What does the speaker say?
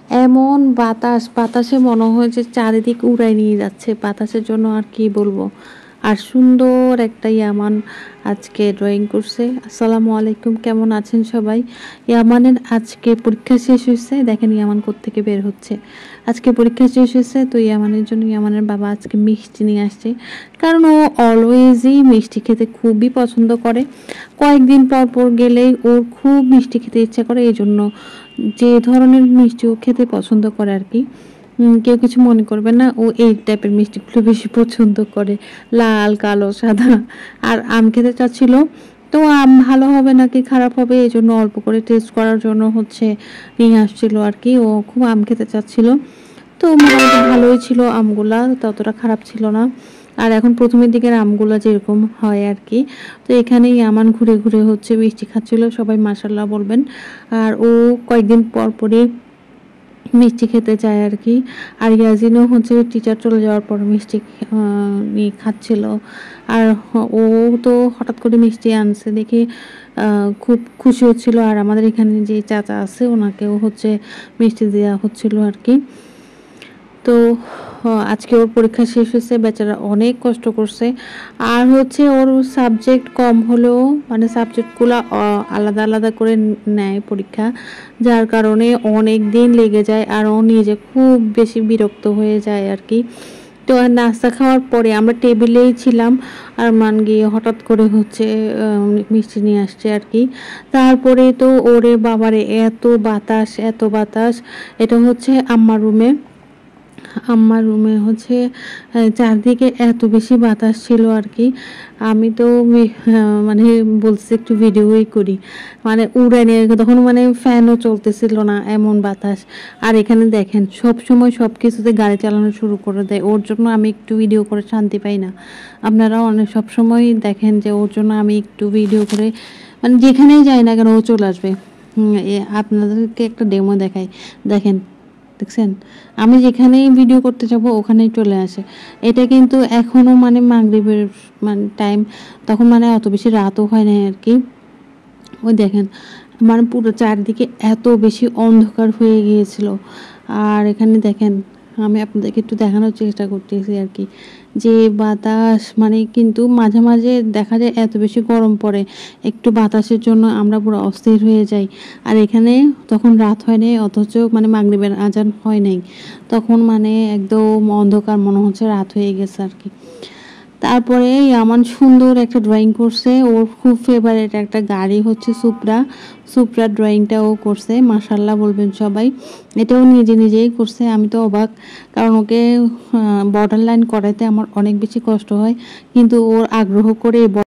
এমন বাতাসে মনে হয় যে চারিদিক উড়ায় নিয়ে যাচ্ছে বাতাসের জন্য, আর কি বলবো। আর সুন্দর একটা ইয়ামান আজকে ড্রয়িং করছে। আসসালামু আলাইকুম, কেমন আছেন সবাই? ইয়ামানের আজকে পরীক্ষা শেষ হয়েছে, দেখেন ইয়ামান কোত্থেকে বের হচ্ছে। আজকে পরীক্ষা শেষ হয়েছে, তো ইয়ামানের জন্য ইয়ামানের বাবা আজকে মিষ্টি নিয়ে আসছে, কারণ ও অলওয়েজই মিষ্টি খেতে খুবই পছন্দ করে। কয়েকদিন পর পর গেলেই ওর খুব মিষ্টি খেতে ইচ্ছা করে, এই জন্য যে ধরনের মিষ্টি ও খেতে পছন্দ করে আর কি। কেউ কিছু মনে করবে না, ও এই টাইপের মিষ্টিগুলো বেশি পছন্দ করে, লাল, কালো, সাদা। আর আম খেতে চাচ্ছিল, তো আম ভালো হবে নাকি খারাপ হবে এই জন্য অল্প করে টেস্ট করার জন্য নিয়ে আসছিল আর কি। ও খুব আম খেতে চাচ্ছিল, তো মোটামুটি ভালোই ছিল আমগুলা, ততটা খারাপ ছিল না। আর এখন প্রথমের দিকের আমগুলা যেরকম হয় আর কি, তো এখানেই আমান ঘুরে ঘুরে মিষ্টি খাচ্ছিল, সবাই মাশাল্লাহ বলবেন। আর ও কয়েকদিন পর পরই মিষ্টি খেতে চায় আর কি। আর ইয়াজিনও টিচার চলে যাওয়ার পর মিষ্টি নিয়ে খাচ্ছিল। আর ও তো হঠাৎ করে মিষ্টি আনছে দেখে খুব খুশি হচ্ছিল। আর আমাদের এখানে যে চাচা আছে ওনাকেও মিষ্টি দেওয়া হচ্ছিল আর কি। তো আজকে ওর পরীক্ষা শেষ হয়েছে, বেচারা অনেক কষ্ট করছে। আর ওর সাবজেক্ট কম হলেও মানে সাবজেক্টগুলো আলাদা আলাদা করে নেয় পরীক্ষা, যার কারণে অনেক দিন লেগে যায় আর ও নিজে খুব বেশি বিরক্ত হয়ে যায় আর কি। তো নাস্তা খাওয়ার পরে আমরা টেবিলেই ছিলাম, আর মান গিয়ে হঠাৎ করে মিষ্টি নিয়ে আসছে আর কি। তারপরে তো ওরে বাবারে এত বাতাস এত বাতাস। এটা আম্মার রুমে চারদিকে এত বেশি বাতাস ছিল আর কি। আমি তো মানে বলছি একটু ভিডিওই করি, মানে উড়ানে তখন মানে ফ্যানও চলতেছিল না, এমন বাতাস। আর এখানে দেখেন সব সময় সব কিছুতে গাড়ি চালানো শুরু করে দেয়, ওর জন্য আমি একটু ভিডিও করে শান্তি পাই না। আপনারা সব সময় দেখেন যে ওর জন্য আমি একটু ভিডিও করে, মানে যেখানেই যাই না কেন ও চলে আসবে। আপনাদেরকে একটা ডেমো দেখাই, দেখেন, দেখছেন? আমি যেখানেই ভিডিও করতে যাব ওখানেই চলে আসে। এটা কিন্তু এখনও মানে মাগরিবের মানে টাইম, তখন মানে অত বেশি রাতও হয় না আর কি। ওই দেখেন মানে পুরো চারদিকে এত বেশি অন্ধকার হয়ে গিয়েছিল। আর এখানে দেখেন, আমি আপনাদেরকে একটু দেখানোর চেষ্টা করতেছি আর কি, যে বাতাস মানে কিন্তু মাঝে মাঝে দেখা যায় এত বেশি গরম পড়ে, একটু বাতাসের জন্য আমরা পুরো অস্থির হয়ে যাই। আর এখানে তখন রাত হয় নাই, অথচ মানে মাগরিবের আজান হয় নাই, তখন মানে একদম অন্ধকার, মনে হচ্ছে রাত হয়ে গেছে আর কি। তারপরে আমার সুন্দর একটা ড্রয়িং করছে, ওর খুব ফেভারিট একটা গাড়ি সুপ্রা ড্রয়িংটা ও করছে, মাশাল্লাহ বলবেন সবাই। এটাও নিজেই করছে, আমি তো অবাক, কারণ ওকে বর্ডার লাইন করাইতে আমার অনেক বেশি কষ্ট হয়, কিন্তু ওর আগ্রহ করে